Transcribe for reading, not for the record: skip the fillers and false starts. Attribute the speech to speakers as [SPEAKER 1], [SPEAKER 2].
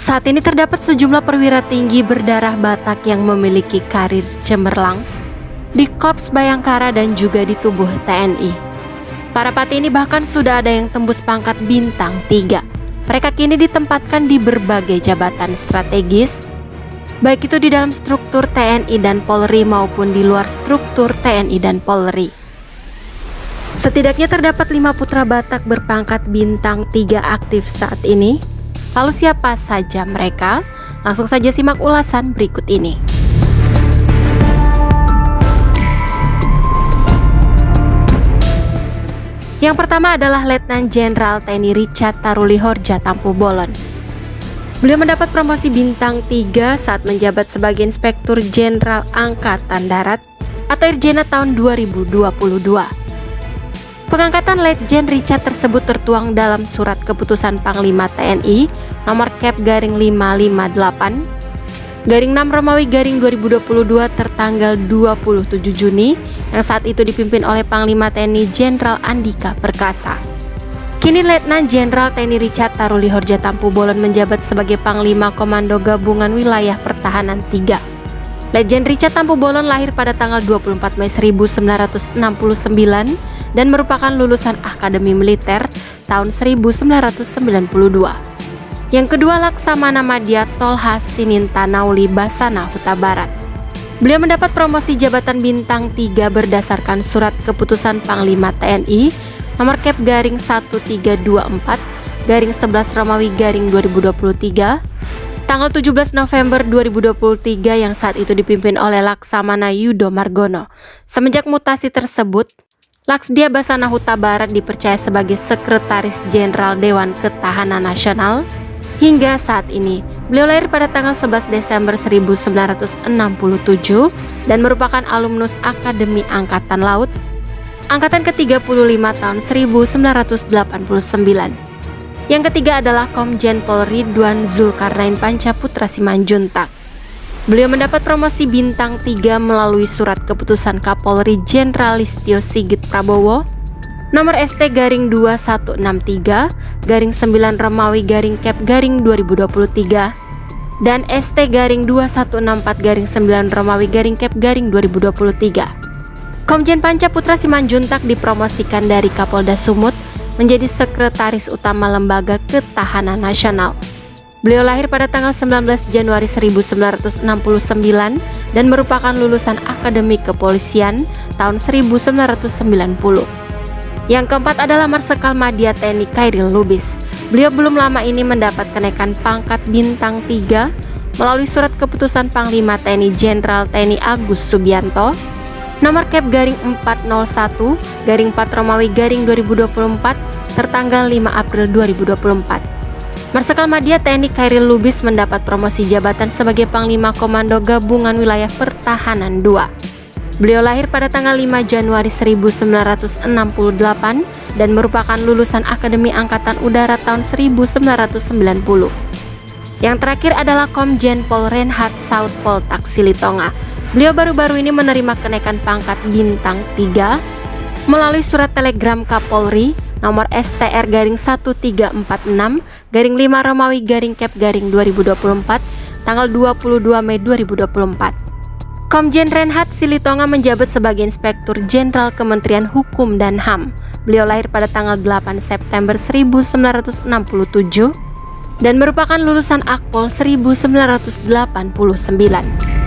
[SPEAKER 1] Saat ini terdapat sejumlah perwira tinggi berdarah Batak yang memiliki karir cemerlang di Korps Bayangkara dan juga di tubuh TNI. Para pati ini bahkan sudah ada yang tembus pangkat bintang 3. Mereka kini ditempatkan di berbagai jabatan strategis, baik itu di dalam struktur TNI dan Polri maupun di luar struktur TNI dan Polri. Setidaknya terdapat 5 putra Batak berpangkat bintang 3 aktif saat ini. Lalu siapa saja mereka? Langsung saja simak ulasan berikut ini. Yang pertama adalah Letnan Jenderal TNI Richard Tarulihorja Tampu Bolon. Beliau mendapat promosi bintang 3 saat menjabat sebagai Inspektur Jenderal Angkatan Darat atau Irjena tahun 2022. Pengangkatan Letjen Richard tersebut tertuang dalam Surat Keputusan Panglima TNI nomor Kep/558/6 Romawi 2022 tertanggal 27 Juni yang saat itu dipimpin oleh Panglima TNI Jenderal Andika Perkasa. Kini Letnan Jenderal TNI Richard Tarulihorja Tampu Bolon menjabat sebagai Panglima Komando Gabungan Wilayah Pertahanan 3. Letjen Richard Tampu Bolon lahir pada tanggal 24 Mei 1969 dan merupakan lulusan Akademi Militer tahun 1992. Yang kedua Laksamana Madya Tolha Sininta Nauli Basana Huta Barat. Beliau mendapat promosi jabatan bintang 3 berdasarkan Surat Keputusan Panglima TNI nomor Kep/1324/11 Romawi 2023 tanggal 17 November 2023 yang saat itu dipimpin oleh Laksamana Yudo Margono. Semenjak mutasi tersebut, Laksdia Basana Huta Barat dipercaya sebagai Sekretaris Jenderal Dewan Ketahanan Nasional. Hingga saat ini, beliau lahir pada tanggal 11 Desember 1967 dan merupakan alumnus Akademi Angkatan Laut Angkatan ke-35 tahun 1989. Yang ketiga adalah Komjen Pol Ridwan Zulkarnain Pancaputra Simanjuntak. Beliau mendapat promosi bintang 3 melalui Surat Keputusan Kapolri Jenderal Listio Sigit Prabowo nomor ST-2163/9 Romawi Kep/2023 dan ST-2164/9 Romawi Kep/2023. Komjen Pancaputra Simanjuntak dipromosikan dari Kapolda Sumut menjadi Sekretaris Utama Lembaga Ketahanan Nasional. Beliau lahir pada tanggal 19 Januari 1969 dan merupakan lulusan Akademi Kepolisian tahun 1990. Yang keempat adalah Marsikal Madya TNI Khairil Lubis. Beliau belum lama ini mendapat kenaikan pangkat bintang 3 melalui Surat Keputusan Panglima TNI Jenderal TNI Agus Subianto nomor Kep/401/4 Romawi 2024 tertanggal 5 April 2024. Marsikal Madya TNI Khairil Lubis mendapat promosi jabatan sebagai Panglima Komando Gabungan Wilayah Pertahanan 2. Beliau lahir pada tanggal 5 Januari 1968 dan merupakan lulusan Akademi Angkatan Udara tahun 1990. Yang terakhir adalah Komjen Pol Reinhard Sautpol Taksilitonga. Beliau baru-baru ini menerima kenaikan pangkat bintang 3 melalui surat telegram Kapolri nomor STR-1346/5 Romawi Kep/2024 tanggal 22 Mei 2024. Komjen Reinhard Silitonga menjabat sebagai Inspektur Jenderal Kementerian Hukum dan HAM. Beliau lahir pada tanggal 8 September 1967 dan merupakan lulusan Akpol 1989.